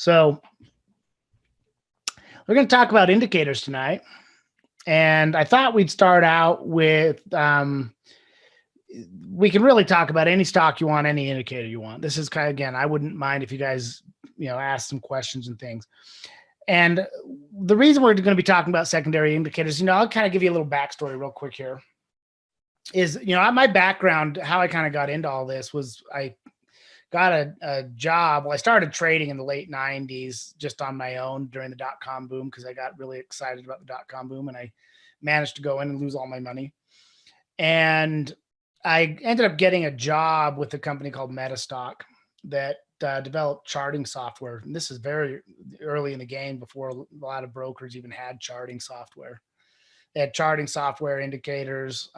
So we're going to talk about indicators tonight. And I thought we'd start out with, we can really talk about any stock you want, any indicator you want. This is kind of, again, I wouldn't mind if you guys, ask some questions and things. And the reason we're going to be talking about secondary indicators, I'll kind of give you a little backstory real quick here. Is, my background, how I kind of got into all this was I got a job. Well, I started trading in the late 90s just on my own during the dot-com boom because I got really excited about the dot-com boom, and I managed to go in and lose all my money. And I ended up getting a job with a company called Metastock that developed charting software. And this is very early in the game, before a lot of brokers even had charting software. They had charting software, indicators,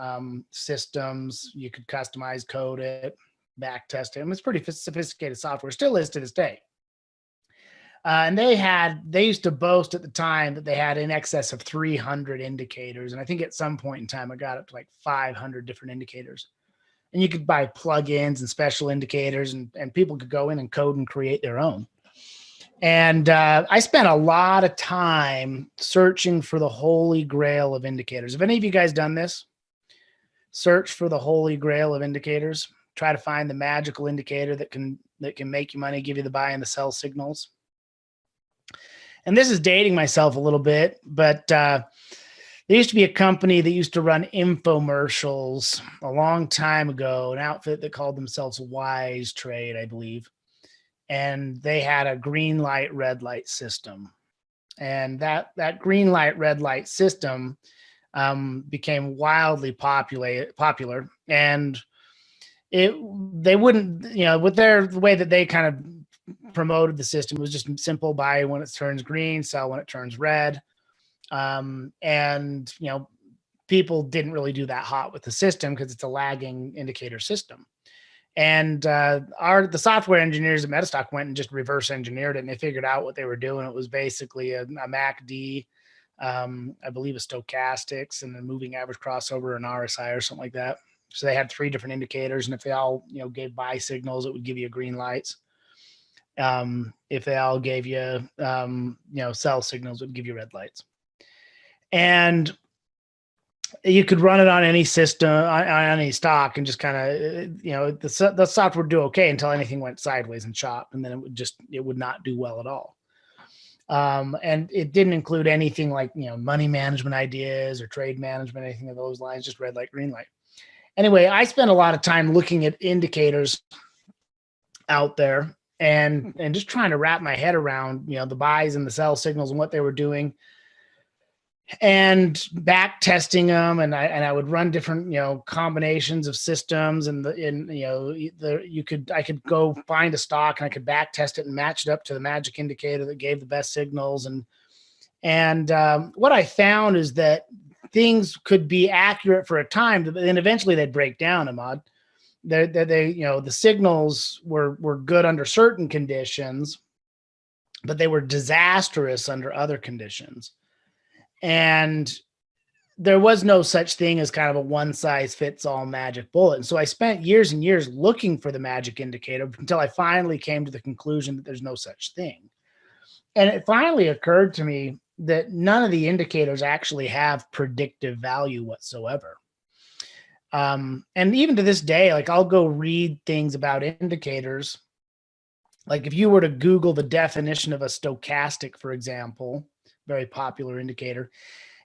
systems. You could customize, code it, back test it. It's pretty sophisticated software, still is to this day. And they used to boast at the time that they had in excess of 300 indicators. And I think at some point in time, I got up to like 500 different indicators. And you could buy plugins and special indicators, and people could go in and code and create their own. And I spent a lot of time searching for the holy grail of indicators. Have any of you guys done this? Search for the holy grail of indicators. Try to find the magical indicator that can make you money, give you the buy and the sell signals. And this is dating myself a little bit, but there used to be a company that used to run infomercials a long time ago, an outfit that called themselves Wise Trade, I believe. And they had a green light, red light system. And that green light, red light system became wildly popular. And they wouldn't, with the way that they kind of promoted the system, was just simple: buy when it turns green, sell when it turns red. And people didn't really do that hot with the system because it's a lagging indicator system. And the software engineers at Metastock went and just reverse engineered it, and they figured out what they were doing. It was basically a MACD, I believe a stochastics, and a moving average crossover, an RSI or something like that. So they had 3 different indicators, and if they all gave buy signals, it would give you green lights. If they all gave you sell signals, it would give you red lights. And you could run it on any system, on any stock, and just kind of, the software would do okay until anything went sideways and chopped, and then it would not do well at all. And it didn't include anything like, money management ideas or trade management, anything of those lines, just red light, green light. Anyway, I spent a lot of time looking at indicators out there and just trying to wrap my head around, the buys and the sell signals and what they were doing, and back testing them. And I would run different, combinations of systems, and I could go find a stock and I could back test it and match it up to the magic indicator that gave the best signals. And what I found is that things could be accurate for a time, but then eventually they'd break down, Ahmad. The signals were good under certain conditions, but they were disastrous under other conditions. And there was no such thing as kind of a one size fits all magic bullet. And so I spent years and years looking for the magic indicator until I finally came to the conclusion that there's no such thing. And it finally occurred to me that none of the indicators actually have predictive value whatsoever. And even to this day, like, I'll go read things about indicators. Like if you were to Google the definition of a stochastic, for example, very popular indicator,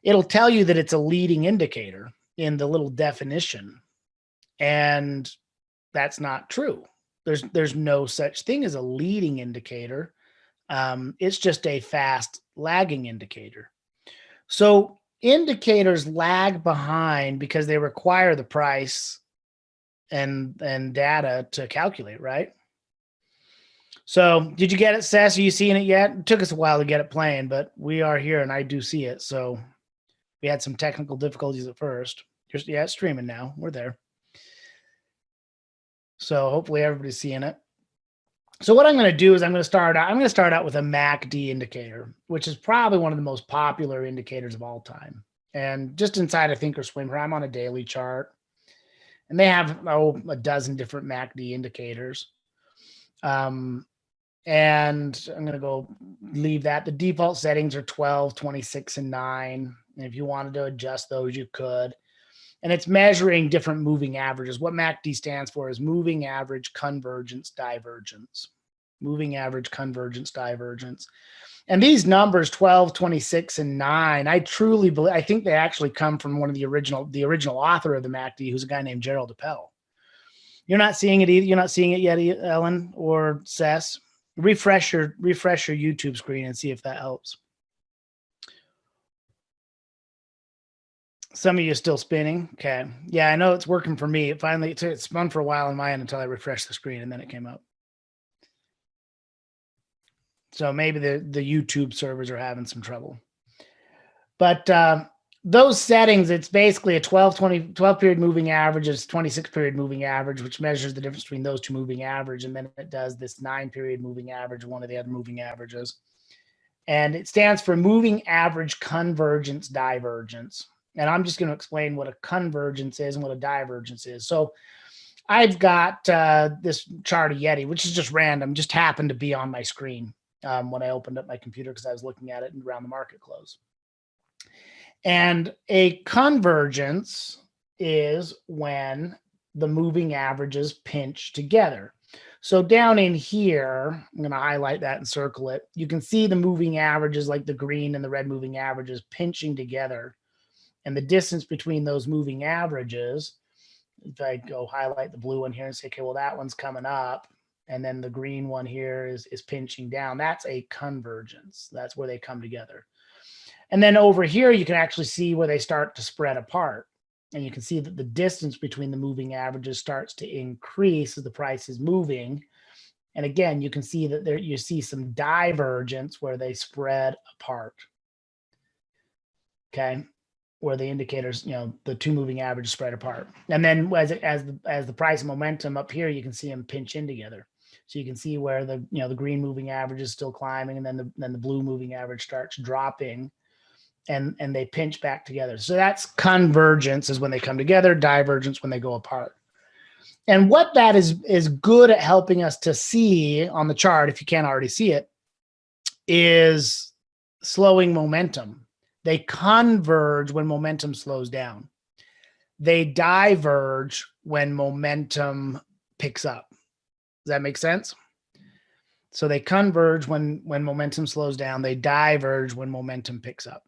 it'll tell you that it's a leading indicator in the little definition. And that's not true. There's no such thing as a leading indicator. It's just a fast lagging indicator. So indicators lag behind because they require the price and data to calculate, right? So did you get it, Sess? Are you seeing it yet? It took us a while to get it playing, but we are here and I do see it. So we had some technical difficulties at first. Yeah, it's streaming now. We're there. So hopefully everybody's seeing it. So what I'm going to do is I'm going to start out with a MACD indicator, which is probably one of the most popular indicators of all time. And just inside of Thinkorswim here, I'm on a daily chart, and they have a dozen different MACD indicators. And I'm going to go leave that. The default settings are 12, 26, and 9. And if you wanted to adjust those, you could. And it's measuring different moving averages. What MACD stands for is moving average convergence divergence. Moving average convergence divergence. And these numbers, 12, 26, and 9, I truly believe, I think they actually come from one of the original author of the MACD, who's a guy named Gerald Appel. You're not seeing it either. You're not seeing it yet, Ellen or Sess. Refresh your YouTube screen and see if that helps. Some of you are still spinning. Okay. Yeah, I know it's working for me. It spun for a while on my end until I refreshed the screen and then it came up. So maybe the YouTube servers are having some trouble. But those settings, it's basically a 12 period moving average, it's 26 period moving average, which measures the difference between those two moving average. And then it does this 9 period moving average, one of the other moving averages. And it stands for moving average convergence divergence. And I'm just going to explain what a convergence is and what a divergence is. So I've got this chart of Yeti, which is just random, just happened to be on my screen when I opened up my computer because I was looking at it around the market close. And a convergence is when the moving averages pinch together. So down in here, I'm going to highlight that and circle it. You can see the moving averages, like the green and the red moving averages, pinching together. And the distance between those moving averages, if I go highlight the blue one here and say, okay, well, that one's coming up, and then the green one here is pinching down, that's a convergence. That's where they come together. And then over here, you can actually see where they start to spread apart. And you can see that the distance between the moving averages starts to increase as the price is moving. And again, you can see that there you see some divergence where they spread apart. Okay, where the indicators, the two moving averages spread apart. And then as the price and momentum up here, you can see them pinch in together. So you can see where the the green moving average is still climbing, and then the blue moving average starts dropping. And they pinch back together. So that's convergence, is when they come together, divergence when they go apart. And what that is good at helping us to see on the chart, if you can't already see it, is slowing momentum. They converge when momentum slows down. They diverge when momentum picks up. Does that make sense? So they converge when momentum slows down. They diverge when momentum picks up.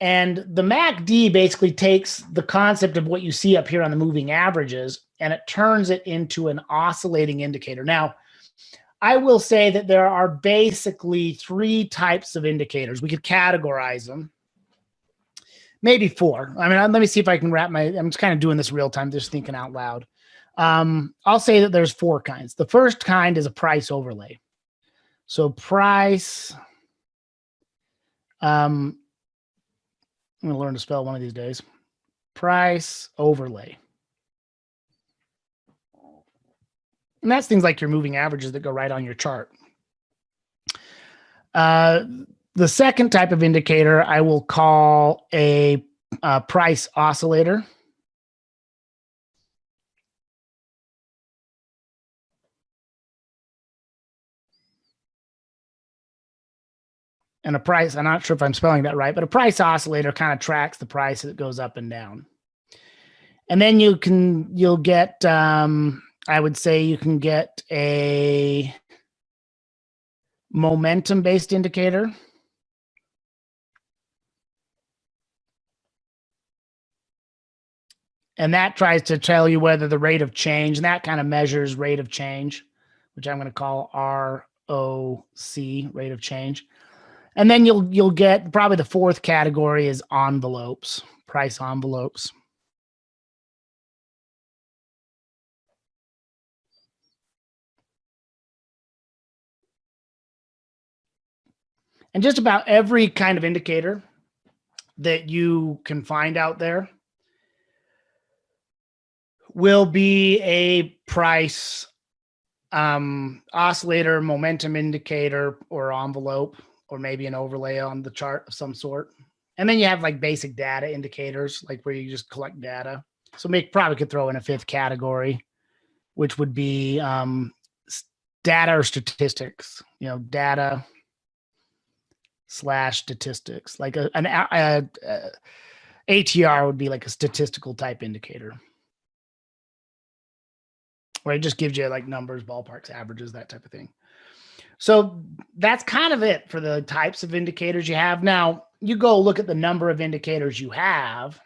And the MACD basically takes the concept of what you see up here on the moving averages and it turns it into an oscillating indicator. Now, I will say that there are basically 3 types of indicators. We could categorize them. Maybe 4. I mean, let me see if I can I'm just kind of doing this real time, just thinking out loud. I'll say that there's 4 kinds. The first kind is a price overlay. So price, I'm going to learn to spell one of these days. Price overlay. And that's things like your moving averages that go right on your chart. The second type of indicator I will call a price oscillator. And a price, I'm not sure if I'm spelling that right, but a price oscillator kind of tracks the price that goes up and down. And then you'll get, I would say you can get a momentum-based indicator. And that tries to tell you whether the rate of change, and that kind of measures rate of change, which I'm going to call ROC, rate of change. And then you'll get probably the 4th category is envelopes, price envelopes. And just about every kind of indicator that you can find out there will be a price oscillator, momentum indicator, or envelope, or maybe an overlay on the chart of some sort. And then you have like basic data indicators, like where you just collect data. So probably could throw in a 5th category, which would be data or statistics, data / statistics, like an ATR would be like a statistical type indicator, where it just gives you like numbers, ballparks, averages, that type of thing. So that's kind of it for the types of indicators you have. Now, you go look at the number of indicators you have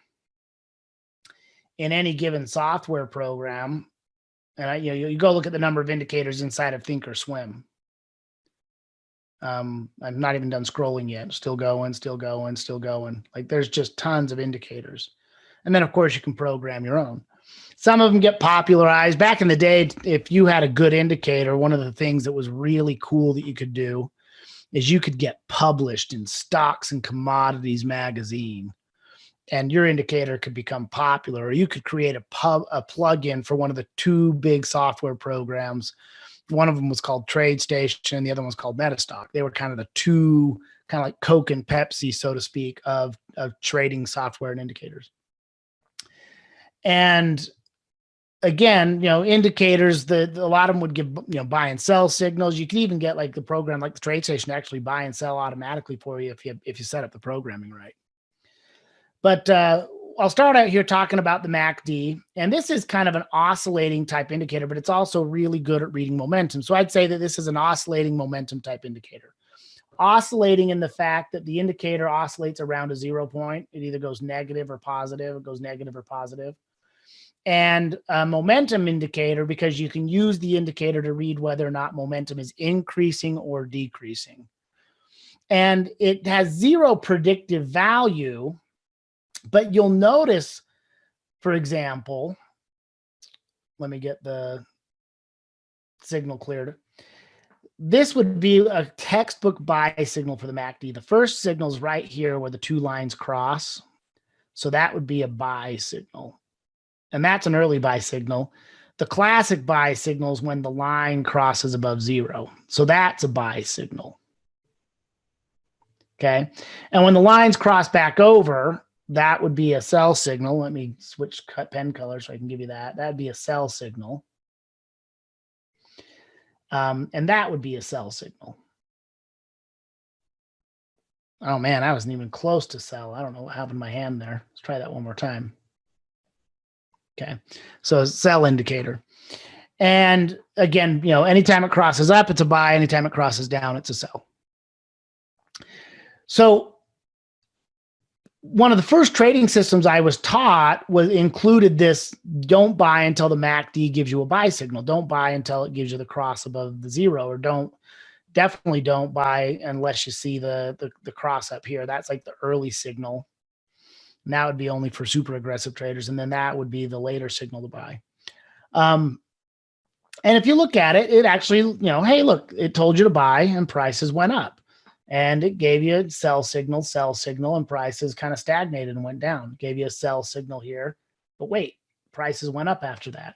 in any given software program, and you go look at the number of indicators inside of Thinkorswim. I'm not even done scrolling yet. Still going. Like, there's just tons of indicators. And then, of course, you can program your own. Some of them get popularized. Back in the day, if you had a good indicator, one of the things that was really cool that you could do is you could get published in Stocks and Commodities magazine, and your indicator could become popular. Or you could create a plugin for one of the two big software programs. One of them was called TradeStation, and the other one was called Metastock. They were kind of the two, kind of like Coke and Pepsi, so to speak, of trading software and indicators. And again, indicators, a lot of them would give, buy and sell signals. You can even get like the program, like the TradeStation, to actually buy and sell automatically for you if you set up the programming right. But I'll start out here talking about the MACD, and this is kind of an oscillating type indicator, but it's also really good at reading momentum. So I'd say that this is an oscillating momentum type indicator. Oscillating in the fact that the indicator oscillates around a 0 point. It either goes negative or positive. It goes negative or positive. And a momentum indicator, because you can use the indicator to read whether or not momentum is increasing or decreasing. And it has 0 predictive value, but you'll notice, for example, let me get the signal cleared. This would be a textbook buy signal for the MACD. The first signal is right here where the two lines cross. So that would be a buy signal. And that's an early buy signal. The classic buy signal is when the line crosses above 0. So that's a buy signal. Okay. And when the lines cross back over, that would be a sell signal. Let me switch pen color so I can give you that. That'd be a sell signal. And that would be a sell signal. Oh man, I wasn't even close to sell. I don't know what happened to my hand there. Let's try that one more time. Okay, so sell indicator. And again, anytime it crosses up, it's a buy. Anytime it crosses down, it's a sell. So one of the first trading systems I was taught included this: don't buy until the MACD gives you a buy signal. Don't buy until it gives you the cross above the 0, or definitely don't buy unless you see the cross up here. That's like the early signal. And that would be only for super aggressive traders. And then that would be the later signal to buy. And if you look at it, it actually, hey, look, it told you to buy and prices went up. And it gave you a sell signal, and prices kind of stagnated and went down. It gave you a sell signal here, but wait, prices went up after that.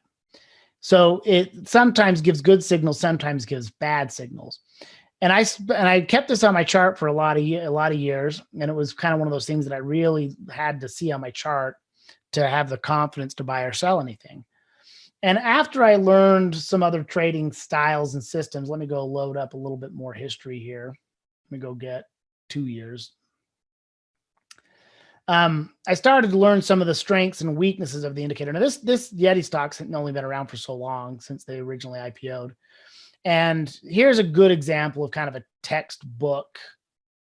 So it sometimes gives good signals, sometimes gives bad signals. And I kept this on my chart for a lot of years, and it was kind of one of those things that I really had to see on my chart to have the confidence to buy or sell anything. And after I learned some other trading styles and systems, let me go load up a little bit more history here. Let me go get 2 years. I started to learn some of the strengths and weaknesses of the indicator. Now, this Yeti stock's only been around for so long, since they originally IPO'd. And here's a good example of kind of a textbook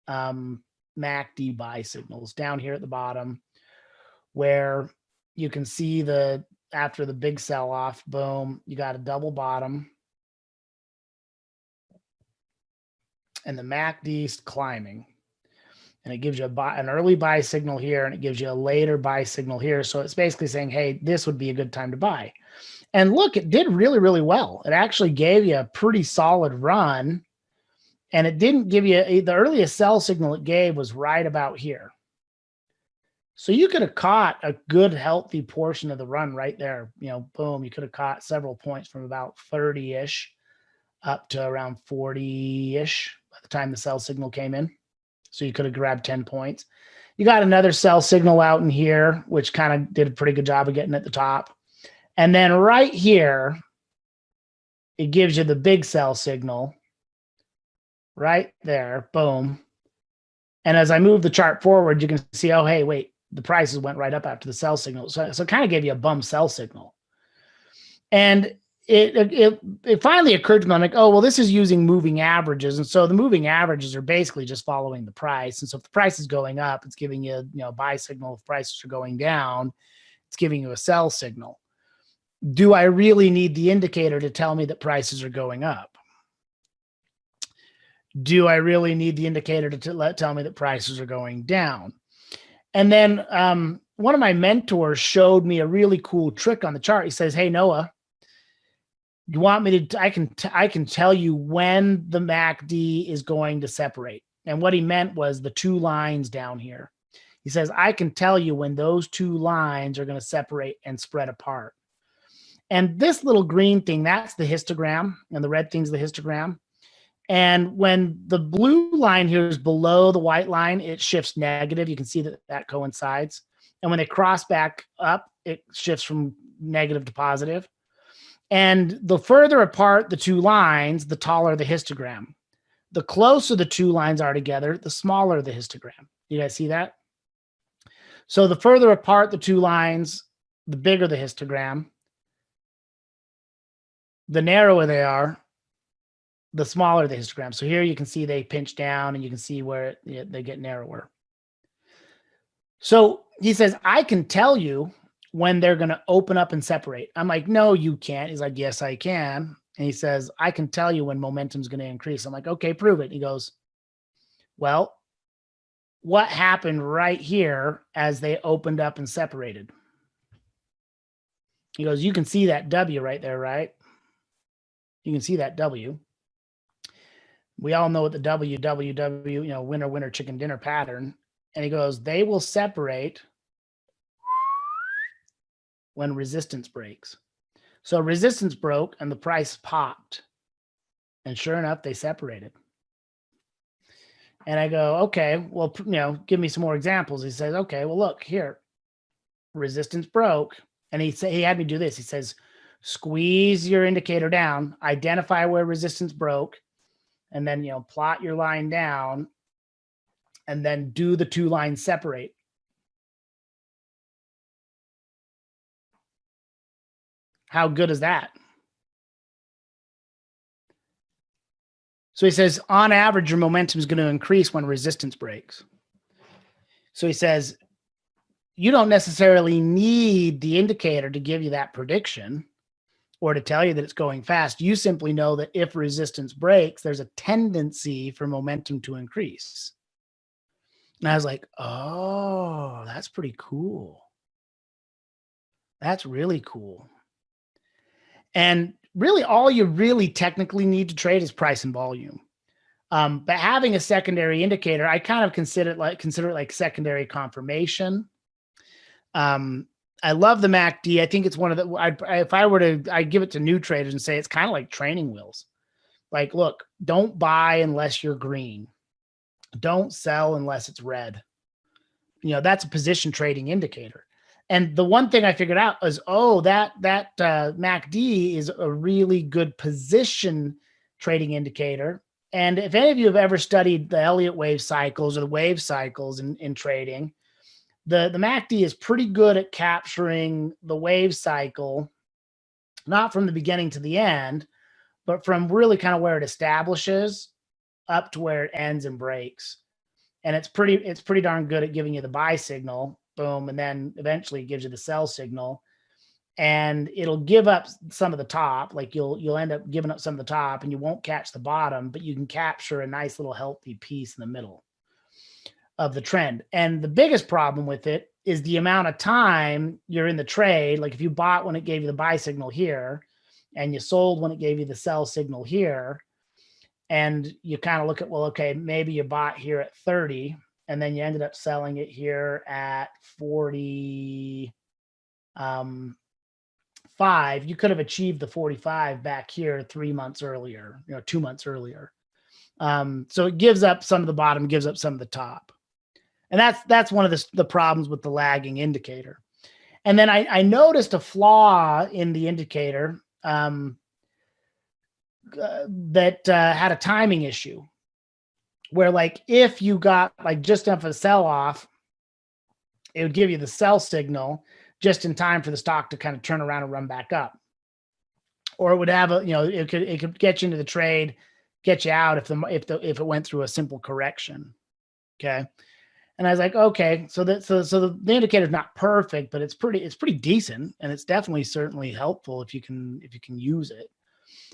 MACD buy signals down here at the bottom, where you can see after the big sell-off, boom, you got a double bottom. And the MACD's climbing. And it gives you an early buy signal here, and it gives you a later buy signal here. So it's basically saying, hey, this would be a good time to buy. And look, it did really, really well. It actually gave you a pretty solid run. And it didn't give you, the earliest sell signal it gave was right about here. So you could have caught a good, healthy portion of the run right there. Boom, you could have caught several points from about 30-ish up to around 40-ish by the time the sell signal came in. So you could have grabbed 10 points. You got another sell signal out in here, which kind of did a pretty good job of getting at the top. And then right here, it gives you the big sell signal right there, boom. And as I move the chart forward, you can see, oh, hey, wait, the prices went right up after the sell signal. So it kind of gave you a bum sell signal. And it finally occurred to me, I'm like, oh, well, this is using moving averages. And so the moving averages are basically just following the price. And so if the price is going up, it's giving you, a buy signal. If prices are going down, it's giving you a sell signal. Do I really need the indicator to tell me that prices are going up? Do I really need the indicator to tell me that prices are going down? And then one of my mentors showed me a really cool trick on the chart. He says, hey, Noah, you want me to, I can tell you when the MACD is going to separate. And what he meant was the two lines down here. He says, I can tell you when those two lines are going to separate and spread apart. And this little green thing, that's the histogram, and the red thing's the histogram. And when the blue line here is below the white line, it shifts negative. You can see that coincides. And when they cross back up, it shifts from negative to positive. And the further apart the two lines, the taller the histogram. The closer the two lines are together, the smaller the histogram. You guys see that? So the further apart the two lines, the bigger the histogram. The narrower they are, the smaller the histogram. So here you can see they pinch down, and you can see where they get narrower. So he says, I can tell you when they're going to open up and separate. I'm like, no, you can't. He's like, yes, I can. And he says, I can tell you when momentum's going to increase. I'm like, okay, prove it. He goes, well, what happened right here as they opened up and separated? He goes, you can see that W right there, right? You can see that W. We all know what the WWW, winner, winner, chicken dinner pattern. And he goes, they will separate when resistance breaks. So resistance broke and the price popped. And sure enough, they separated. And I go, okay, well, give me some more examples. He says, okay, well, look here, resistance broke. And he had me do this. He says, squeeze your indicator down, identify where resistance broke, and then, plot your line down, and then do the two lines separate. How good is that? So he says, on average, your momentum is going to increase when resistance breaks. So he says, you don't necessarily need the indicator to give you that prediction or to tell you that it's going fast. You simply know that if resistance breaks, there's a tendency for momentum to increase. And I was like, oh, that's pretty cool. That's really cool. And really all you really technically need to trade is price and volume. But having a secondary indicator, I kind of consider it like secondary confirmation. I love the MACD. I think it's one of the, if I were to, I give it to new traders and say, it's kind of like training wheels. Like, look, don't buy unless you're green. Don't sell unless it's red. That's a position trading indicator. And the one thing I figured out is, oh, that MACD is a really good position trading indicator. And if any of you have ever studied the Elliott wave cycles or the wave cycles in trading, the MACD is pretty good at capturing the wave cycle, not from the beginning to the end, but from really kind of where it establishes up to where it ends and breaks. And it's pretty darn good at giving you the buy signal, boom, and then eventually it gives you the sell signal. And it'll give up some of the top, like you'll end up giving up some of the top, and you won't catch the bottom, but you can capture a nice little healthy piece in the middle of the trend. And the biggest problem with it is the amount of time you're in the trade. Like if you bought when it gave you the buy signal here, and you sold when it gave you the sell signal here, and you kind of look at, well, okay, maybe you bought here at 30, and then you ended up selling it here at 45. You could have achieved the 45 back here 3 months earlier, 2 months earlier. So it gives up some of the bottom, gives up some of the top. And that's one of the problems with the lagging indicator. And then I noticed a flaw in the indicator. that had a timing issue where, like, if you got like just enough of a sell off, it would give you the sell signal just in time for the stock to kind of turn around and run back up. Or it would have a, it could get you into the trade, get you out if it went through a simple correction. Okay. And I was like, okay, so the indicator is not perfect, but it's pretty decent, and it's definitely certainly helpful if you can use it.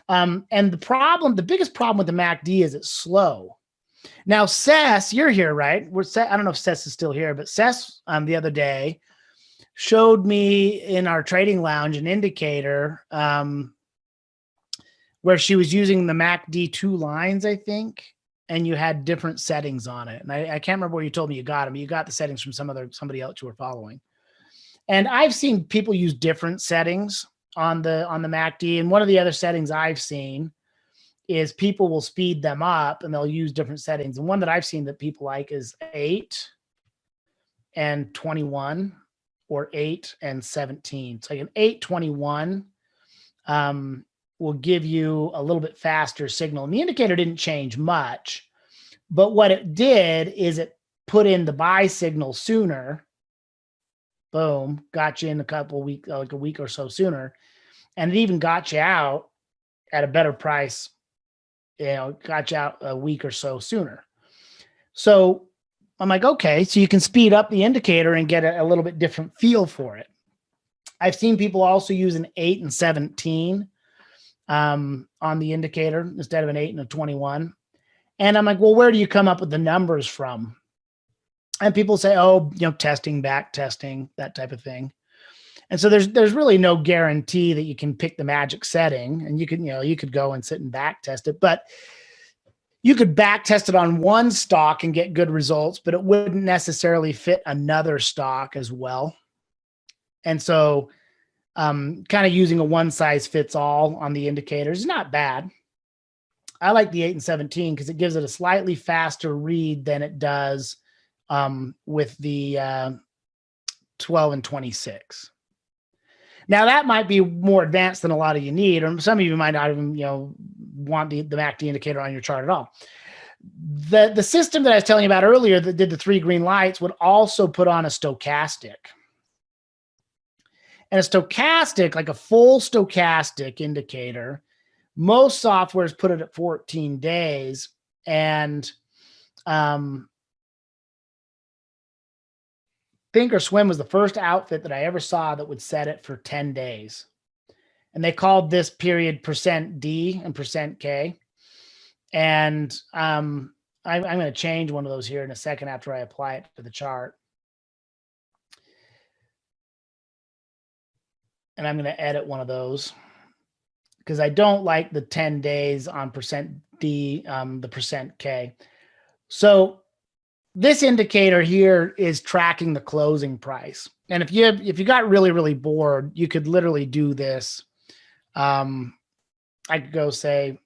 And the biggest problem with the MACD is it's slow. Now, Sess, you're here, right? I don't know if Sess is still here, but Sess the other day showed me in our trading lounge an indicator where she was using the MACD 2 lines, I think, and you had different settings on it. And I can't remember where you told me you got them. You got the settings from somebody else you were following. And I've seen people use different settings on the MACD. And one of the other settings I've seen is people will speed them up and they'll use different settings. And one that I've seen that people like is 8 and 21 or 8 and 17. So like an 821 will give you a little bit faster signal. And the indicator didn't change much, but what it did is it put in the buy signal sooner. Boom, got you in a couple of weeks, like a week or so sooner. And it even got you out at a better price, got you out a week or so sooner. So I'm like, okay, so you can speed up the indicator and get a little bit different feel for it. I've seen people also use an 8 and 17 on the indicator instead of an 8 and a 21. And I'm like, well, where do you come up with the numbers from? And people say, oh, testing, back testing, that type of thing. And so there's really no guarantee that you can pick the magic setting, and you could go and sit and back test it, but you could back test it on one stock and get good results, but it wouldn't necessarily fit another stock as well. And so kind of using a one size fits all on the indicators is not bad. I like the 8 and 17 because it gives it a slightly faster read than it does with the 12 and 26. Now that might be more advanced than a lot of you need, or some of you might not even want the MACD indicator on your chart at all. The system that I was telling you about earlier that did the 3 green lights would also put on a stochastic. And a stochastic, like a full stochastic indicator, most softwares put it at 14 days. And Thinkorswim was the first outfit that I ever saw that would set it for 10 days. And they called this period %D and %K. And I'm going to change one of those here in a second after I apply it to the chart. And I'm going to edit one of those because I don't like the 10 days on %D, the %K. So this indicator here is tracking the closing price. And if you got really, really bored, you could literally do this. I could go say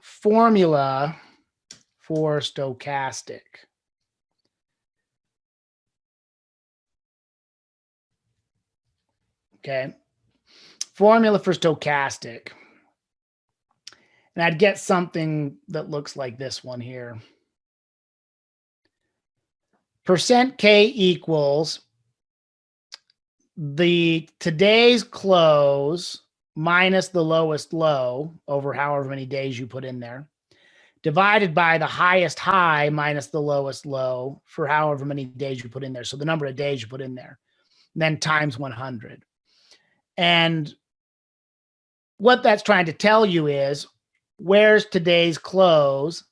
formula for stochastic. Okay. Formula for stochastic. And I'd get something that looks like this one here. %K equals the today's close minus the lowest low over however many days you put in there, divided by the highest high minus the lowest low for however many days you put in there. So the number of days you put in there, then times 100. And what that's trying to tell you is where's today's close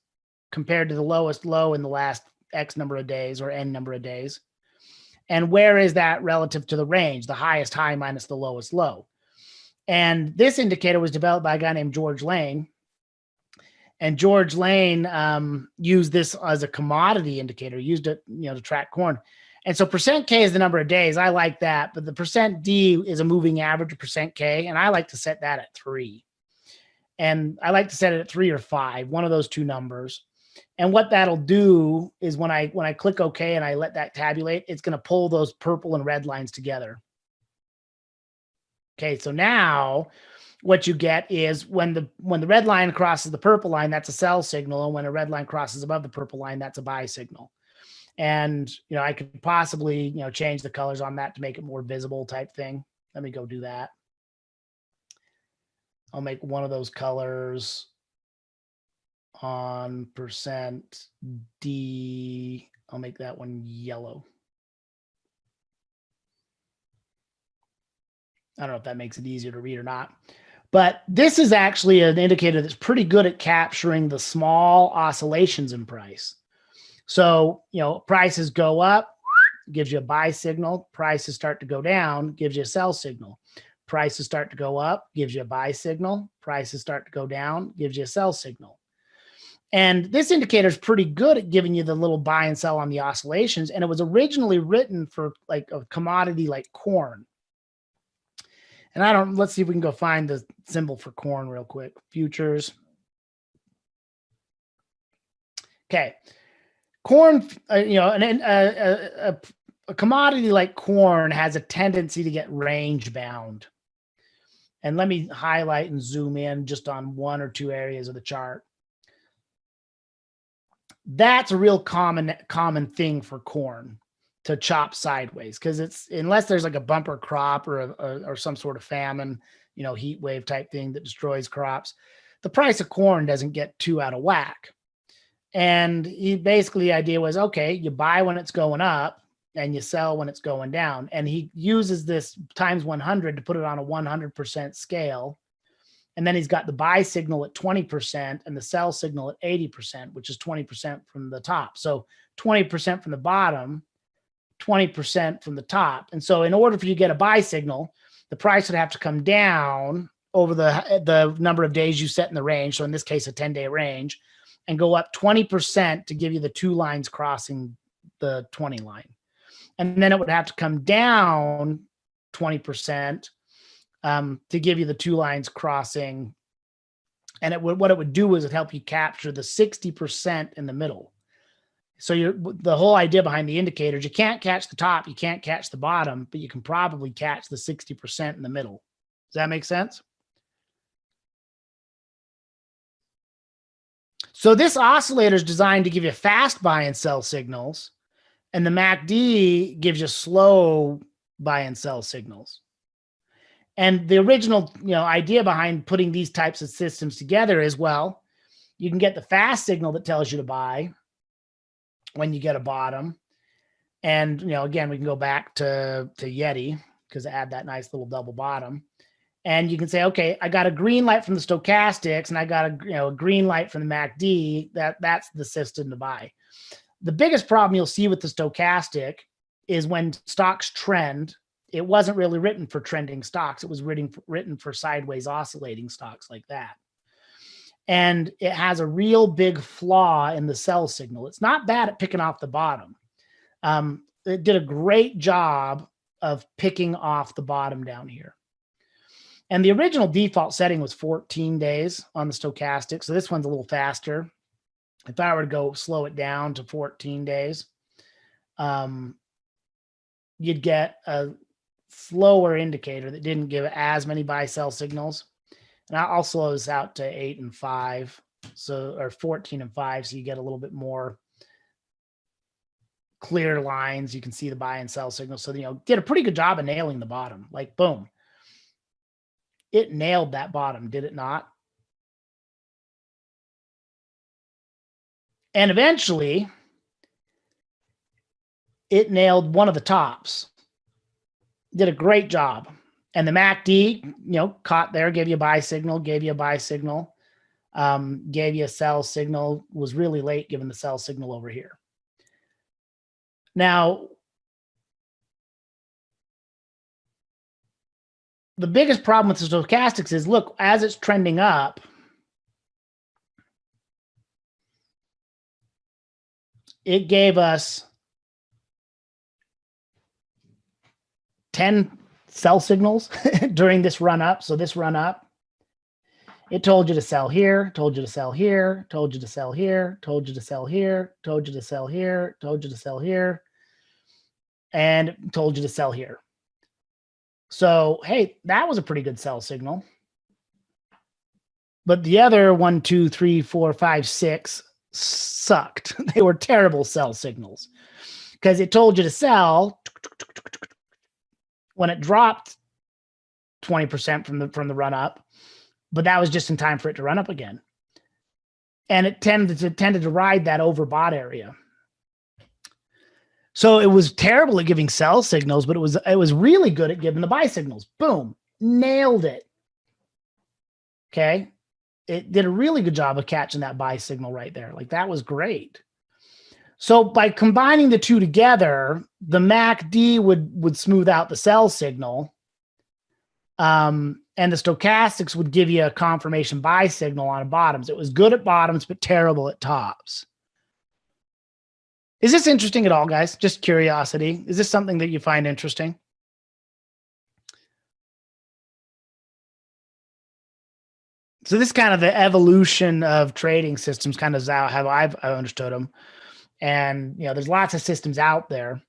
compared to the lowest low in the last X number of days or N number of days. And where is that relative to the range, the highest high minus the lowest low? And this indicator was developed by a guy named George Lane. And George Lane used this as a commodity indicator, used it, to track corn. And so %K is the number of days. I like that. But the %D is a moving average of %K. And I like to set that at 3. And I like to set it at 3 or 5, one of those two numbers. And what that'll do is when I click OK and I let that tabulate, it's going to pull those purple and red lines together. Okay, so now what you get is when the red line crosses the purple line, that's a sell signal. And when a red line crosses above the purple line, that's a buy signal. And, I could possibly, change the colors on that to make it more visible type thing. Let me go do that. I'll make one of those colors on %D. I'll make that one yellow. I don't know if that makes it easier to read or not. But this is actually an indicator that's pretty good at capturing the small oscillations in price. So, prices go up, gives you a buy signal. Prices start to go down, gives you a sell signal. Prices start to go up, gives you a buy signal. Prices start to go down, gives you a sell signal. And this indicator is pretty good at giving you the little buy and sell on the oscillations. And it was originally written for like a commodity like corn. And let's see if we can go find the symbol for corn real quick. Futures. Okay. Corn, a commodity like corn has a tendency to get range bound. And let me highlight and zoom in just on one or two areas of the chart. That's a real common thing for corn to chop sideways, because unless there's like a bumper crop or some sort of famine, heat wave type thing that destroys crops, the price of corn doesn't get too out of whack. And basically the idea was, okay, you buy when it's going up and you sell when it's going down. And he uses this times 100 to put it on a 100% scale. And then he's got the buy signal at 20% and the sell signal at 80%, which is 20% from the top. So 20% from the bottom, 20% from the top. And so in order for you to get a buy signal, the price would have to come down over the number of days you set in the range. So in this case, a 10-day range, and go up 20% to give you the two lines crossing the 20 line. And then it would have to come down 20% to give you the two lines crossing. And what it would do is it help you capture the 60% in the middle. So the whole idea behind the indicators, you can't catch the top, you can't catch the bottom, but you can probably catch the 60% in the middle. Does that make sense? So this oscillator is designed to give you fast buy and sell signals, and the MACD gives you slow buy and sell signals. And the original, idea behind putting these types of systems together is, well, you can get the fast signal that tells you to buy when you get a bottom. And, again, we can go back to Yeti because I add that nice little double bottom. And you can say, okay, I got a green light from the stochastics and I got a green light from the MACD. That's the system to buy. The biggest problem you'll see with the stochastic is when stocks trend, it wasn't really written for trending stocks. It was written for sideways oscillating stocks like that. And it has a real big flaw in the sell signal. It's not bad at picking off the bottom. It did a great job of picking off the bottom down here. And the original default setting was 14 days on the stochastic. So this one's a little faster. If I were to go slow it down to 14 days, you'd get a slower indicator that didn't give as many buy sell signals. And I'll slow this out to 8 and 5, or 14 and 5, so you get a little bit more clear lines. You can see the buy and sell signals. So, did a pretty good job of nailing the bottom. Like, boom. It nailed that bottom, did it not? And eventually, it nailed one of the tops. Did a great job. And the MACD, caught there, gave you a buy signal, gave you a buy signal, gave you a sell signal, was really late given the sell signal over here. Now, the biggest problem with the stochastics is, look, as it's trending up, it gave us 10 sell signals during this run up. So this run up, it told you to sell here, told you to sell here, told you to sell here, told you to sell here, told you to sell here, told you to sell here, and told you to sell here. So, hey, that was a pretty good sell signal. But the other 1, 2, 3, 4, 5, 6 sucked. They were terrible sell signals because it told you to sell when it dropped 20% from the run up, but that was just in time for it to run up again. And it tended to ride that overbought area. So it was terrible at giving sell signals, but it was really good at giving the buy signals. Boom, nailed it. Okay. It did a really good job of catching that buy signal right there. Like that was great. So by combining the two together, the MACD would smooth out the sell signal. And the stochastics would give you a confirmation buy signal on bottoms. It was good at bottoms, but terrible at tops. Is this interesting at all, guys? Just curiosity. Is this something that you find interesting? So this is kind of the evolution of trading systems, kind of how I've understood them. And, you know, there's lots of systems out there.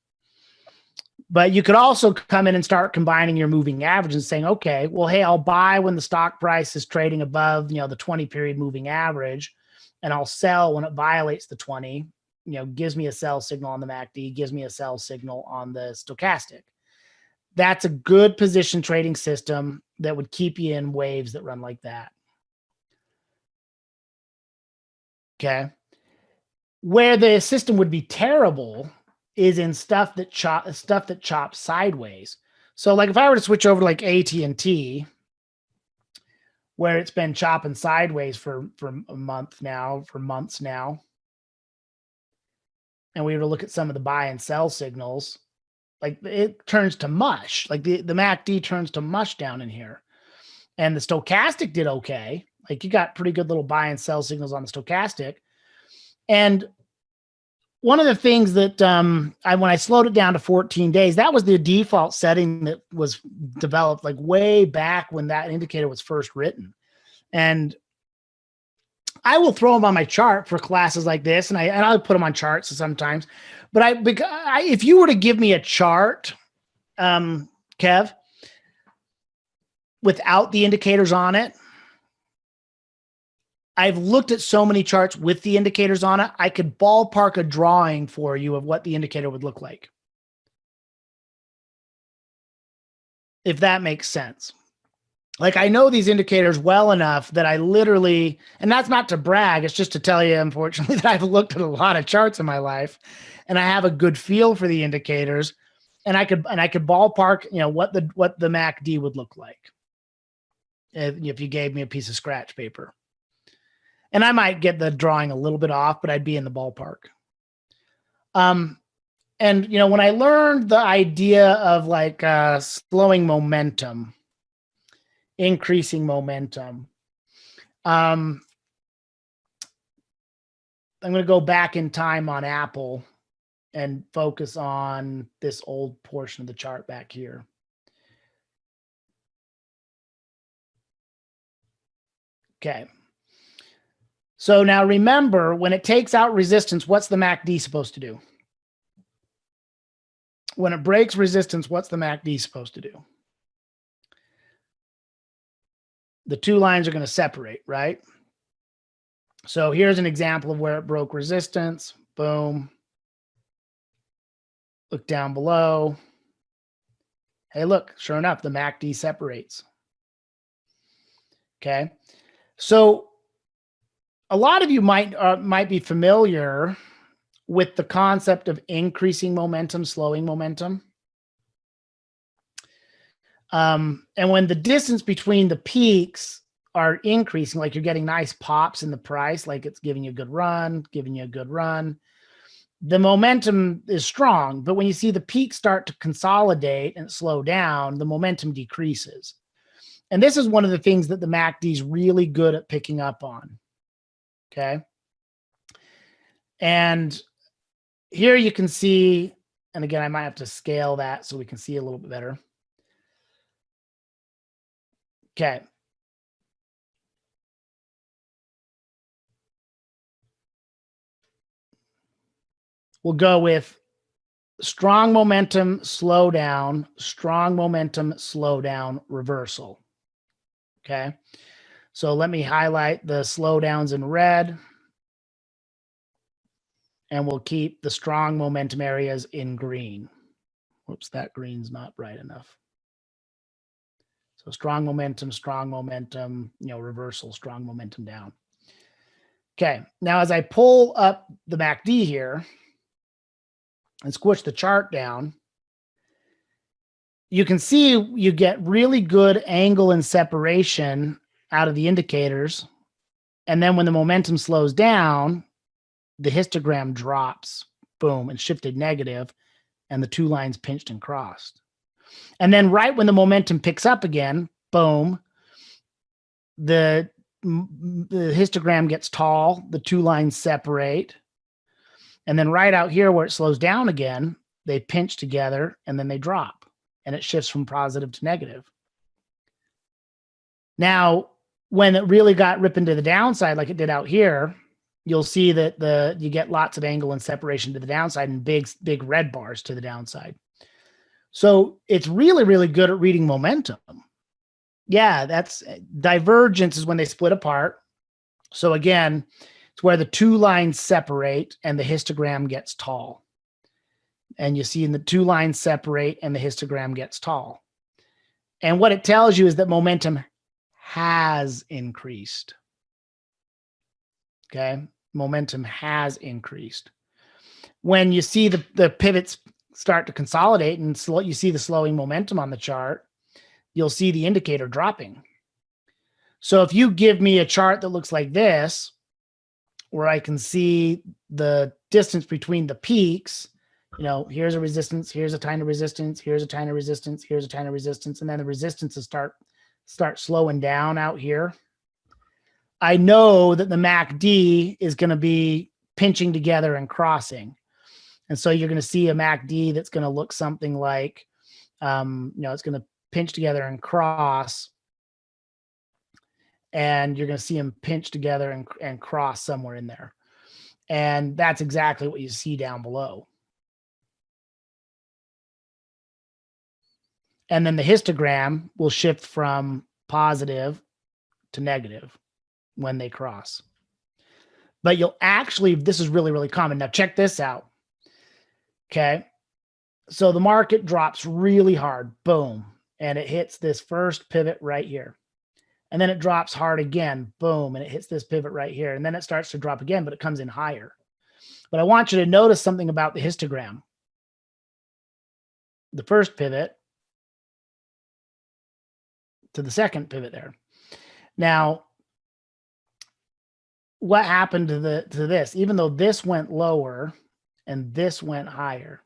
But you could also come in and start combining your moving average and saying, okay, well, hey, I'll buy when the stock price is trading above, you know, the 20-period moving average, and I'll sell when it violates the 20, you know, gives me a sell signal on the MACD, gives me a sell signal on the stochastic. That's a good position trading system that would keep you in waves that run like that. Okay. Where the system would be terrible is in stuff that chops sideways. So like if I were to switch over to like AT&T, where it's been chopping sideways for months now, and we were to look at some of the buy and sell signals, like it turns to mush. Like the MACD turns to mush down in here. And the stochastic did okay. Like you got pretty good little buy and sell signals on the stochastic. And one of the things that when I slowed it down to 14 days, that was the default setting that was developed like way back when that indicator was first written. And I will throw them on my chart for classes like this, and I'll put them on charts sometimes. But if you were to give me a chart, Kev, without the indicators on it, I've looked at so many charts with the indicators on it, I could ballpark a drawing for you of what the indicator would look like. If that makes sense. Like I know these indicators well enough that I literally, and that's not to brag, it's just to tell you, unfortunately, that I've looked at a lot of charts in my life and I have a good feel for the indicators, and I could ballpark, you know, what the MACD would look like if you gave me a piece of scratch paper. And I might get the drawing a little bit off, but I'd be in the ballpark. And you know, when I learned the idea of like slowing momentum, increasing momentum, I'm going to go back in time on Apple and focus on this old portion of the chart back here. Okay. So now remember, when it takes out resistance, what's the MACD supposed to do? When it breaks resistance, what's the MACD supposed to do? The two lines are going to separate, right? So here's an example of where it broke resistance. Boom. Look down below. Hey, look, sure enough, the MACD separates. Okay. So a lot of you might be familiar with the concept of increasing momentum, slowing momentum. And when the distance between the peaks are increasing, like you're getting nice pops in the price, like it's giving you a good run, the momentum is strong. But when you see the peaks start to consolidate and slow down, the momentum decreases. And this is one of the things that the MACD is really good at picking up on. Okay. And here you can see, and again, I might have to scale that so we can see a little bit better. Okay. We'll go with strong momentum, slow down, strong momentum, slow down, reversal. Okay. So let me highlight the slowdowns in red, and we'll keep the strong momentum areas in green. Whoops, that green's not bright enough. So strong momentum, reversal, strong momentum down. Okay, now as I pull up the MACD here and squish the chart down, you can see you get really good angle and separation out of the indicators. And then when the momentum slows down, the histogram drops, boom, and shifted negative, and the two lines pinched and crossed. And then right when the momentum picks up again, boom, the histogram gets tall, the two lines separate. And then right out here where it slows down again, they pinch together and then they drop, and it shifts from positive to negative. Now, when it really got ripping to the downside, like it did out here, you'll see that you get lots of angle and separation to the downside and big red bars to the downside. So it's really, really good at reading momentum. Yeah, that's divergence is when they split apart. So again, it's where the two lines separate and the histogram gets tall. And you see in the two lines separate and the histogram gets tall. And what it tells you is that momentum has increased. Okay, momentum has increased. When you see the pivots start to consolidate and you see the slowing momentum on the chart, you'll see the indicator dropping. So if you give me a chart that looks like this, where I can see the distance between the peaks, here's a resistance, here's a tiny resistance, here's a tiny resistance, here's a tiny resistance, and then the resistances start slowing down out here. I know that the MACD is going to be pinching together and crossing. And so you're going to see a MACD that's going to look something like, it's going to pinch together and cross. And you're going to see them pinch together and cross somewhere in there. And that's exactly what you see down below. And then the histogram will shift from positive to negative when they cross. But this is really, really common. Now check this out. Okay. So the market drops really hard, boom, and it hits this first pivot right here. And then it drops hard again, boom, and it hits this pivot right here. And then it starts to drop again, but it comes in higher. But I want you to notice something about the histogram. The first pivot to the second pivot there. Now, what happened to this? Even though this went lower and this went higher,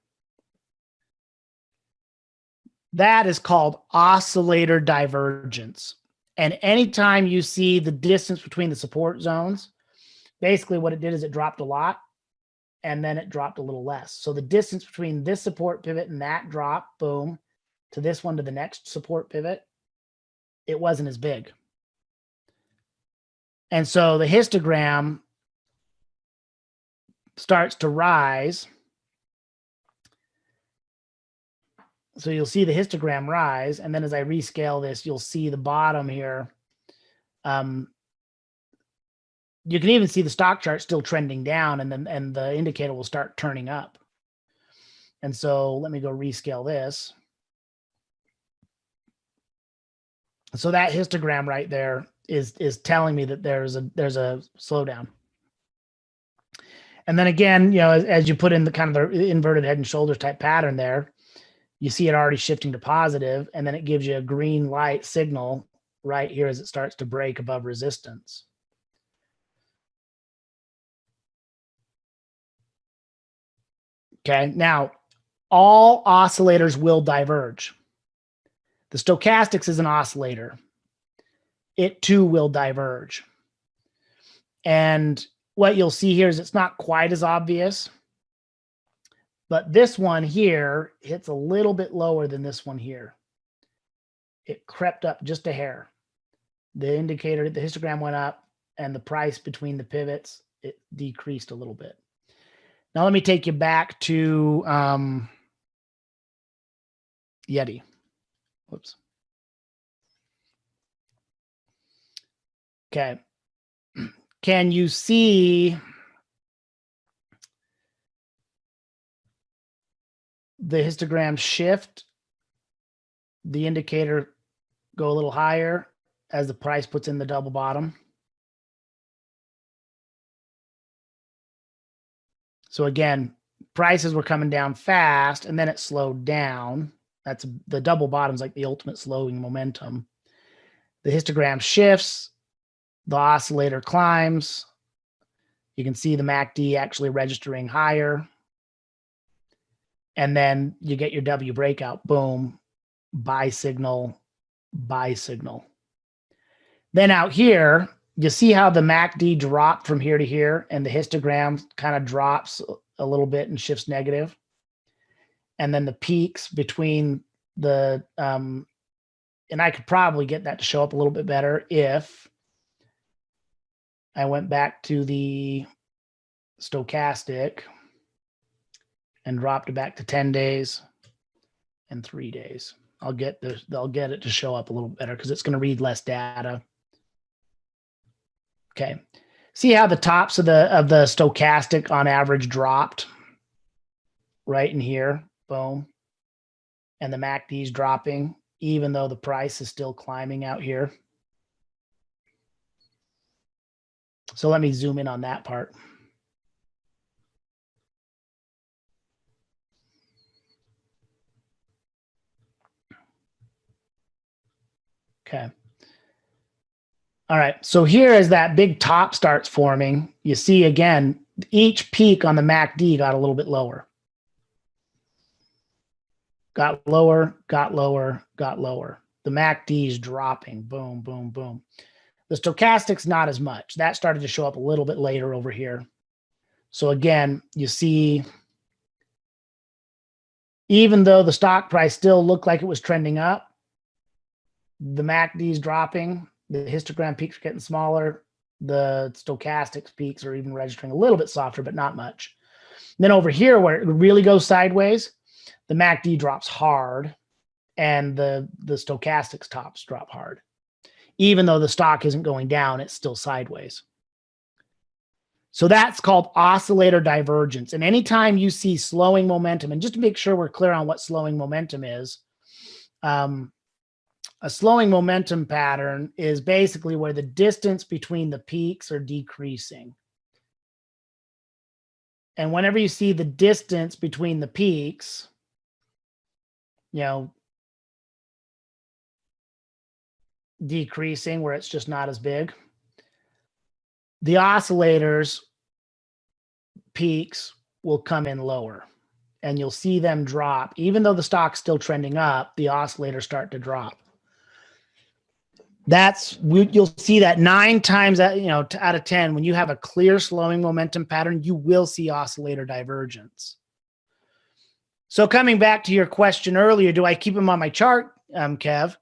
that is called oscillator divergence. And anytime you see the distance between the support zones, basically what it did is it dropped a lot and then it dropped a little less. So the distance between this support pivot and that drop, boom, to this one to the next support pivot, it wasn't as big. And so the histogram starts to rise. So you'll see the histogram rise. And then as I rescale this, you'll see the bottom here. You can even see the stock chart still trending down, and the indicator will start turning up. And so let me go rescale this. So that histogram right there is telling me that there's a slowdown. And then again, as you put in the kind of the inverted head and shoulders type pattern there, you see it already shifting to positive, and then it gives you a green light signal right here as it starts to break above resistance. Okay, now all oscillators will diverge. The stochastics is an oscillator. It too will diverge. And what you'll see here is it's not quite as obvious, but this one here hits a little bit lower than this one here. It crept up just a hair. The indicator, the histogram went up, and the price between the pivots, it decreased a little bit. Now let me take you back to Yeti. Whoops. Okay. Can you see the histogram shift the indicator go a little higher as the price puts in the double bottom? So again, prices were coming down fast and then it slowed down. That's the double bottom's like the ultimate slowing momentum. The histogram shifts, the oscillator climbs. You can see the MACD actually registering higher. And then you get your W breakout, boom, buy signal, buy signal. Then out here, you see how the MACD dropped from here to here and the histogram kind of drops a little bit and shifts negative. And then the peaks between the, and I could probably get that to show up a little bit better if I went back to the stochastic and dropped it back to 10 days and 3 days. I'll get it to show up a little better because it's going to read less data. Okay. See how the tops of the stochastic on average dropped right in here, boom. And the MACD is dropping even though the price is still climbing out here. So let me zoom in on that part. Okay. All right. So here as that big top starts forming, you see again, each peak on the MACD got a little bit lower. Got lower, got lower, got lower. The MACD is dropping. Boom, boom, boom. The stochastic's not as much. That started to show up a little bit later over here. So again, you see, even though the stock price still looked like it was trending up, the MACD is dropping. The histogram peaks are getting smaller. The stochastics peaks are even registering a little bit softer, but not much. And then over here, where it really goes sideways, the MACD drops hard and the stochastics tops drop hard. Even though the stock isn't going down, it's still sideways. So that's called oscillator divergence. And anytime you see slowing momentum, and just to make sure we're clear on what slowing momentum is, a slowing momentum pattern is basically where the distance between the peaks are decreasing. And whenever you see the distance between the peaks, decreasing where it's just not as big, the oscillators peaks will come in lower and you'll see them drop. Even though the stock's still trending up, the oscillators start to drop. You'll see that 9 times out of 10, when you have a clear slowing momentum pattern, you will see oscillator divergence. So coming back to your question earlier, do I keep them on my chart, Kev?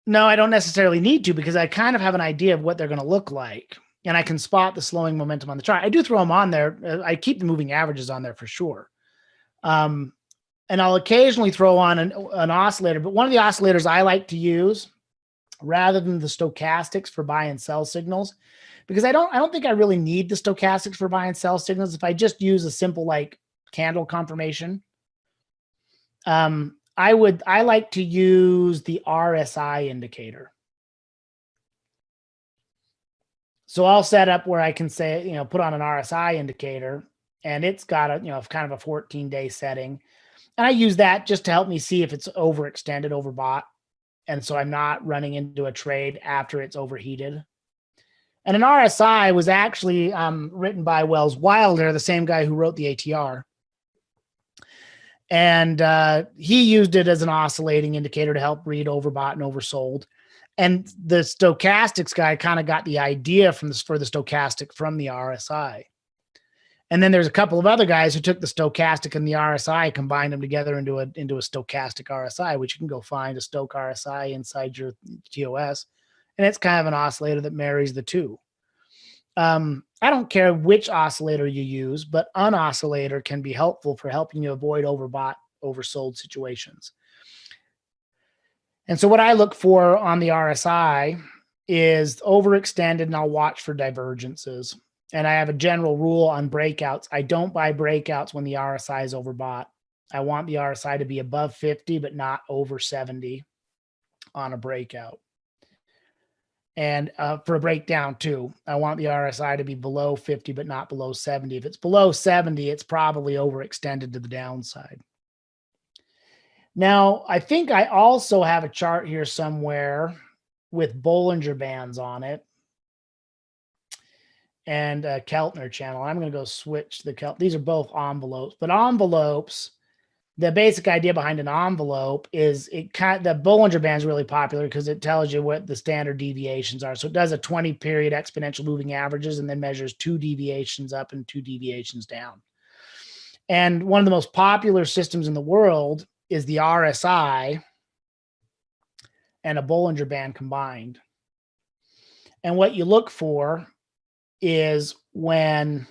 No, I don't necessarily need to because I kind of have an idea of what they're going to look like. And I can spot the slowing momentum on the chart. I do throw them on there. I keep the moving averages on there for sure. And I'll occasionally throw on an oscillator, but one of the oscillators I like to use rather than the stochastics for buy and sell signals, because I don't think I really need the stochastics for buy and sell signals. If I just use a simple like candle confirmation, I like to use the Rsi indicator. So I'll set up where I can say, put on an Rsi indicator, and it's got a, kind of a 14-day setting. And I use that just to help me see if it's overextended, overbought. And so I'm not running into a trade after it's overheated. And an RSI was actually written by Wells Wilder, the same guy who wrote the ATR. And he used it as an oscillating indicator to help read overbought and oversold. And the stochastics guy kind of got the idea for the stochastic from the RSI. And then there's a couple of other guys who took the stochastic and the RSI, combined them together into a stochastic RSI, which you can go find a Stoch RSI inside your TOS. And it's kind of an oscillator that marries the two. I don't care which oscillator you use, but an oscillator can be helpful for helping you avoid overbought oversold situations. And so what I look for on the RSI is overextended, and I'll watch for divergences. And I have a general rule on breakouts. I don't buy breakouts when the RSI is overbought. I want the RSI to be above 50, but not over 70 on a breakout. And for a breakdown too, I want the RSI to be below 50, but not below 70. If it's below 70, it's probably overextended to the downside. Now, I think I also have a chart here somewhere with Bollinger Bands on it and a Keltner channel. I'm going to go switch the Keltner. These are both envelopes, but envelopes, the basic idea behind an envelope is the Bollinger Band is really popular because it tells you what the standard deviations are. So it does a 20-period exponential moving averages and then measures 2 deviations up and 2 deviations down. And one of the most popular systems in the world is the RSI and a Bollinger Band combined. And what you look for is when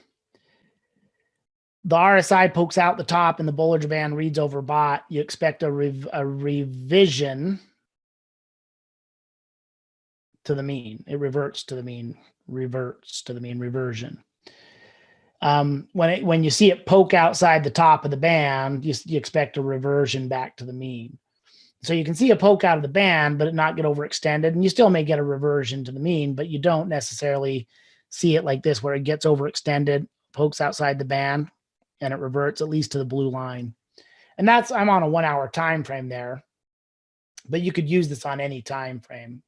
the RSI pokes out the top and the Bollinger Band reads overbought, you expect a revision to the mean. It reverts to the mean, reversion. When you see it poke outside the top of the band, you expect a reversion back to the mean. So you can see a poke out of the band, but it not get overextended, and you still may get a reversion to the mean, but you don't necessarily see it like this, where it gets overextended, pokes outside the band, and it reverts at least to the blue line. And I'm on a 1 hour time frame there, but you could use this on any time frame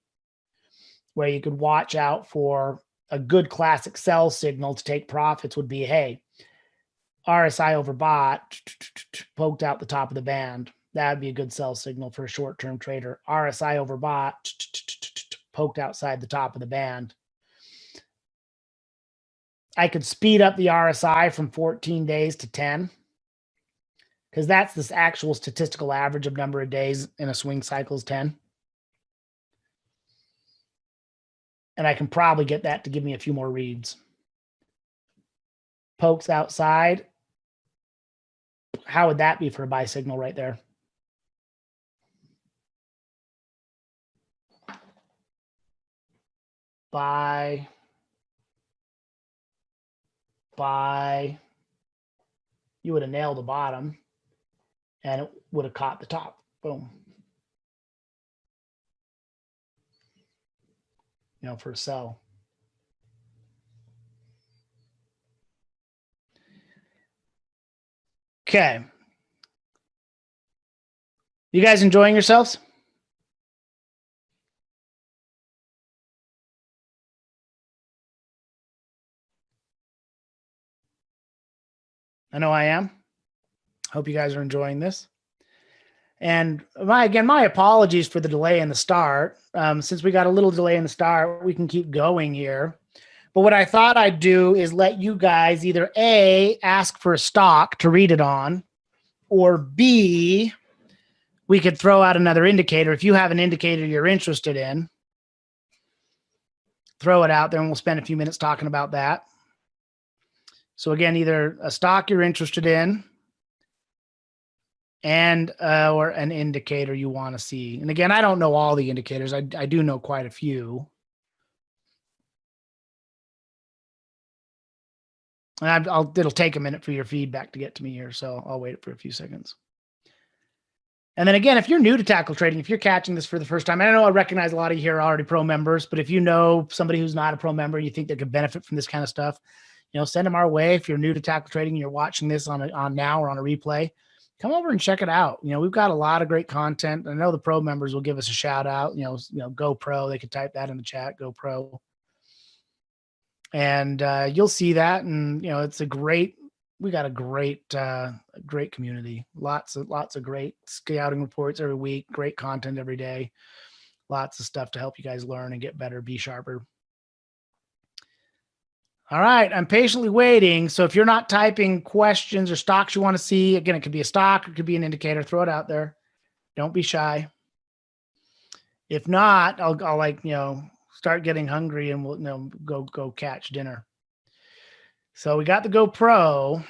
where you could watch out for a good classic sell signal to take profits would be, hey, RSI overbought, poked out the top of the band. That'd be a good sell signal for a short-term trader. RSI overbought, poked outside the top of the band. I could speed up the RSI from 14 days to 10 because that's this actual statistical average of number of days in a swing cycle is 10. And I can probably get that to give me a few more reads. Pokes outside. How would that be for a buy signal right there? Buy. You would have nailed the bottom and it would have caught the top. Boom. For a sell. Okay. You guys enjoying yourselves? I know I am. Hope you guys are enjoying this. And my apologies for the delay in the start. Since we got a little delay in the start, we can keep going here. But what I thought I'd do is let you guys either A, ask for a stock to read it on, or B, we could throw out another indicator. If you have an indicator you're interested in, throw it out there and we'll spend a few minutes talking about that. So again, either a stock you're interested in and or an indicator you want to see. And again, I don't know all the indicators. I do know quite a few. And it'll take a minute for your feedback to get to me here, so I'll wait for a few seconds. And then again, if you're new to tackle trading, if you're catching this for the first time, I know I recognize a lot of you here are already pro members, but if you know somebody who's not a pro member, you think they could benefit from this kind of stuff, send them our way. If you're new to tackle trading and you're watching this on now or on a replay, come over and check it out. We've got a lot of great content. I know the pro members will give us a shout out, Go Pro. They could type that in the chat, Go Pro. And you'll see that. And, we got a great community. Lots of great scouting reports every week, great content every day. Lots of stuff to help you guys learn and get better, be sharper. All right, I'm patiently waiting. So if you're not typing questions or stocks you want to see, again, it could be a stock, it could be an indicator, throw it out there. Don't be shy. If not, I'll start getting hungry and we'll go catch dinner. So we got the GoPro.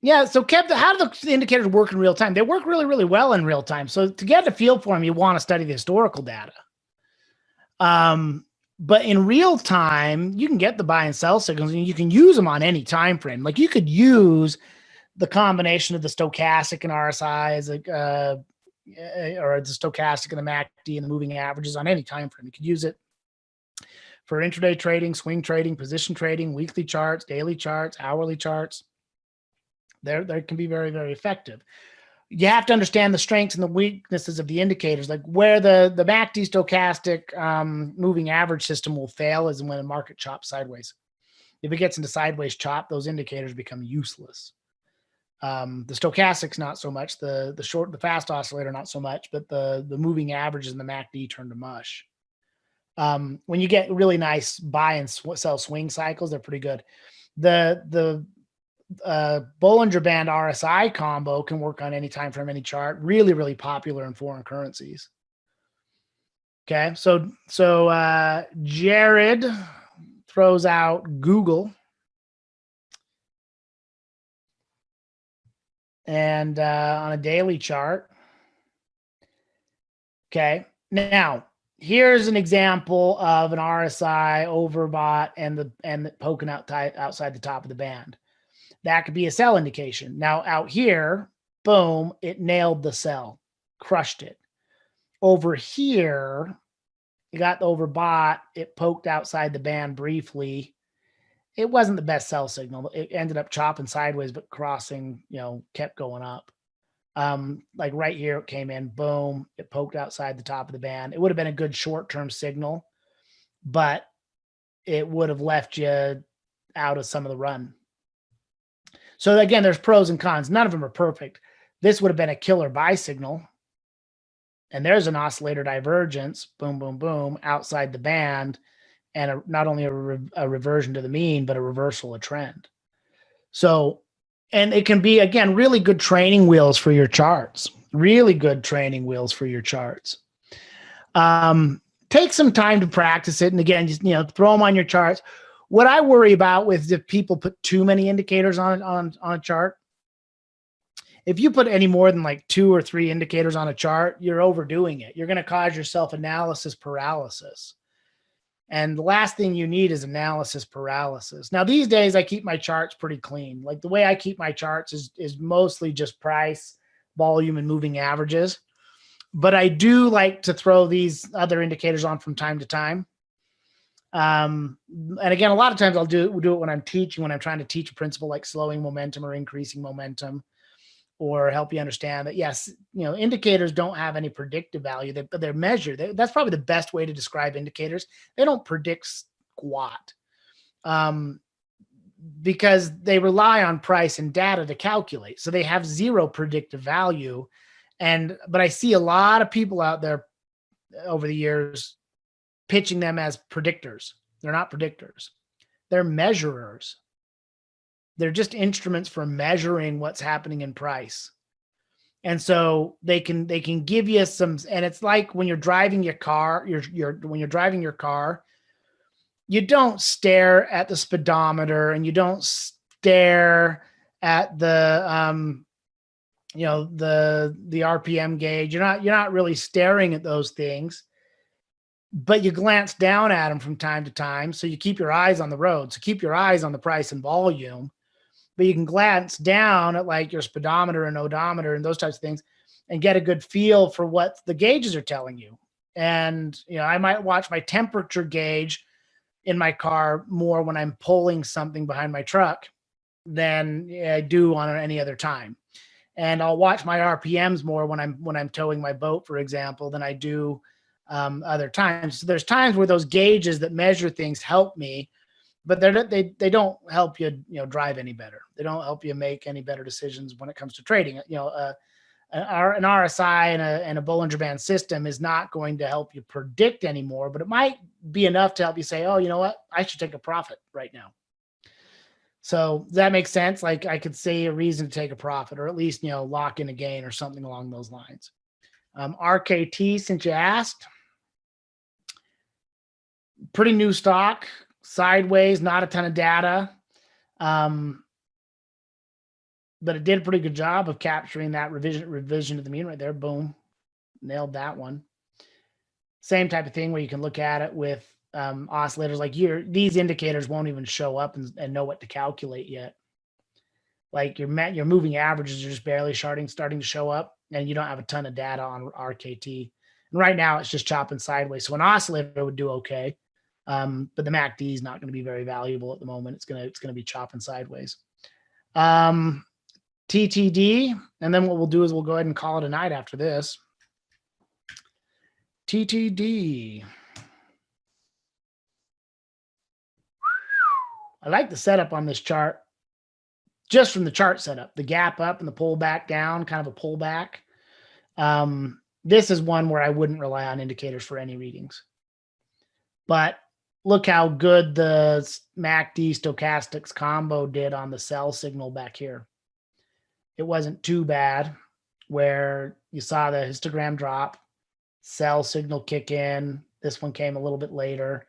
Yeah. So Kev, how do the indicators work in real time? They work really, really well in real time. So to get a feel for them, you want to study the historical data. But in real time, you can get the buy and sell signals and you can use them on any time frame. Like you could use the combination of the stochastic and RSI as or the stochastic and the MACD and the moving averages on any time frame. You could use it for intraday trading, swing trading, position trading, weekly charts, daily charts, hourly charts. They can be very, very effective. You have to understand the strengths and the weaknesses of the indicators. Like where the MACD stochastic moving average system will fail is when the market chops sideways. If it gets into sideways chop, those indicators become useless. The stochastic's not so much, the fast oscillator not so much, but the moving averages and the MACD turn to mush. When you get really nice buy and sell swing cycles, they're pretty good. The Bollinger Band RSI combo can work on any time frame, any chart. Really, really popular in foreign currencies. Okay, so Jared throws out Google. And on a daily chart. Okay, now here's an example of an RSI overbought and the poking out outside the top of the band. That could be a sell indication. Now out here, boom, it nailed the sell, crushed it. Over here, it got overbought. It poked outside the band briefly. It wasn't the best sell signal. It ended up chopping sideways, but crossing, kept going up. Like right here, it came in, boom, it poked outside the top of the band. It would have been a good short-term signal, but it would have left you out of some of the run. So again, there's pros and cons. None of them are perfect. This would have been a killer buy signal. And there's an oscillator divergence, boom, boom, boom, outside the band, and not only a reversion to the mean, but a reversal of trend. So, and it can be, again, really good training wheels for your charts. Really good training wheels for your charts. Take some time to practice it. And again, just, throw them on your charts. What I worry about with if people put too many indicators on a chart, if you put any more than like 2 or 3 indicators on a chart, you're overdoing it. You're going to cause yourself analysis paralysis. And the last thing you need is analysis paralysis. Now, these days, I keep my charts pretty clean. Like the way I keep my charts is mostly just price, volume, and moving averages. But I do like to throw these other indicators on from time to time. And again, a lot of times I'll do it when I'm teaching, when I'm trying to teach a principle like slowing momentum or increasing momentum, or help you understand that, yes, indicators don't have any predictive value, but they're measured. That's probably the best way to describe indicators. They don't predict squat because they rely on price and data to calculate. So they have zero predictive value. But I see a lot of people out there over the years pitching them as predictors. They're not predictors. They're measurers. They're just instruments for measuring what's happening in price. And so they can give you some, and it's like when you're driving your car, when you're driving your car, you don't stare at the speedometer and you don't stare at the the RPM gauge. You're not really staring at those things, but you glance down at them from time to time. So you keep your eyes on the road. So keep your eyes on the price and volume. But you can glance down at like your speedometer and odometer and those types of things and get a good feel for what the gauges are telling you. And, I might watch my temperature gauge in my car more when I'm pulling something behind my truck than I do on any other time. And I'll watch my RPMs more when I'm towing my boat, for example, than I do other times. So there's times where those gauges that measure things help me, but they don't help you, drive any better. They don't help you make any better decisions when it comes to trading. An RSI and a Bollinger Band system is not going to help you predict anymore, but it might be enough to help you say, oh, you know what? I should take a profit right now. So does that make sense? Like I could say a reason to take a profit, or at least, lock in a gain or something along those lines. RKT, since you asked, pretty new stock. Sideways, not a ton of data. but it did a pretty good job of capturing that revision of the mean right there. Boom, nailed that one. Same type of thing where you can look at it with oscillators. Like these indicators won't even show up and know what to calculate yet. Like your moving averages are just barely starting to show up, and you don't have a ton of data on RKT. And right now it's just chopping sideways. So an oscillator would do okay, but the MACD is not going to be very valuable at the moment. It's gonna be chopping sideways. TTD, and then what we'll do is we'll go ahead and call it a night after this. TTD. I like the setup on this chart. Just from the chart setup, the gap up and the pull back down, kind of a pullback. This is one where I wouldn't rely on indicators for any readings. But look how good the MACD stochastics combo did on the sell signal back here. It wasn't too bad where you saw the histogram drop, sell signal kick in. This one came a little bit later,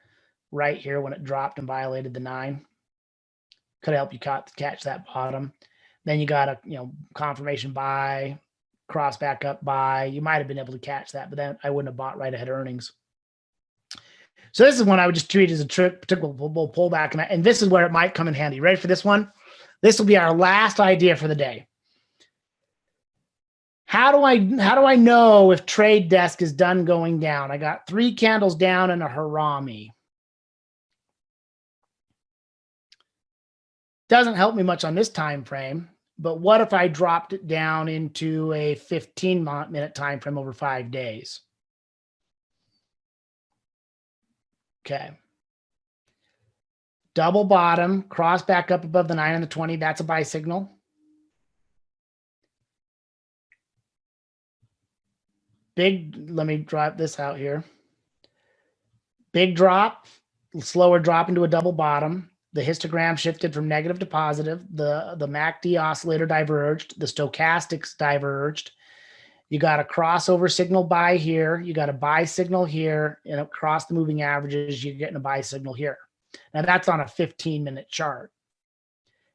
right here when it dropped and violated the 9. Could help you catch that bottom. Then you got a confirmation buy, cross back up buy. You might have been able to catch that, but then I wouldn't have bought right ahead of earnings. So this is one I would just treat as a typical pullback, and this is where it might come in handy. Ready for this one? This will be our last idea for the day. How do I know if trade desk is done going down? I got 3 candles down and a harami. Doesn't help me much on this time frame, but what if I dropped it down into a 15-minute time frame over 5 days? Okay. Double bottom, cross back up above the 9 and the 20. That's a buy signal. Let me drop this out here. Big drop, slower drop into a double bottom. The histogram shifted from negative to positive. The MACD oscillator diverged. The stochastics diverged. You got a crossover signal buy here. You got a buy signal here. And across the moving averages, you're getting a buy signal here. Now, that's on a 15-minute chart.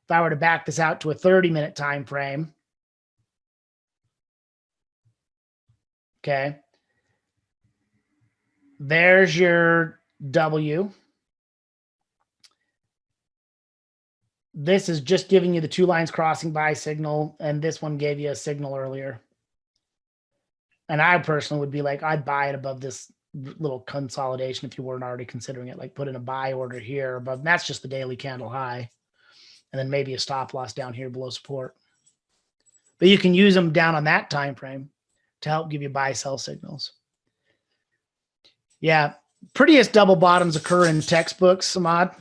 If I were to back this out to a 30-minute time frame, okay, there's your W. This is just giving you the 2 lines crossing buy signal, and this one gave you a signal earlier. And I personally would be like, I'd buy it above this little consolidation if you weren't already considering it, like put in a buy order here above. That's just the daily candle high, and then maybe a stop loss down here below support. But you can use them down on that time frame to help give you buy sell signals. Yeah, prettiest double bottoms occur in textbooks, Samad.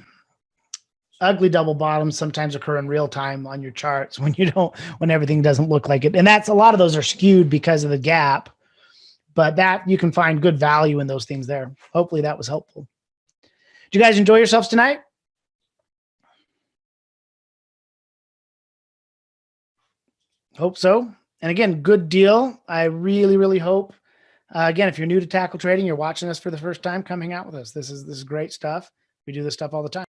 Ugly double bottoms sometimes occur in real time on your charts when everything doesn't look like it. And that's a lot of those are skewed because of the gap, but that you can find good value in those things there. Hopefully that was helpful. Did you guys enjoy yourselves tonight? Hope so. And again, good deal. I really, really hope, again, if you're new to tackle trading, you're watching us for the first time, come hang out with us. This is great stuff. We do this stuff all the time.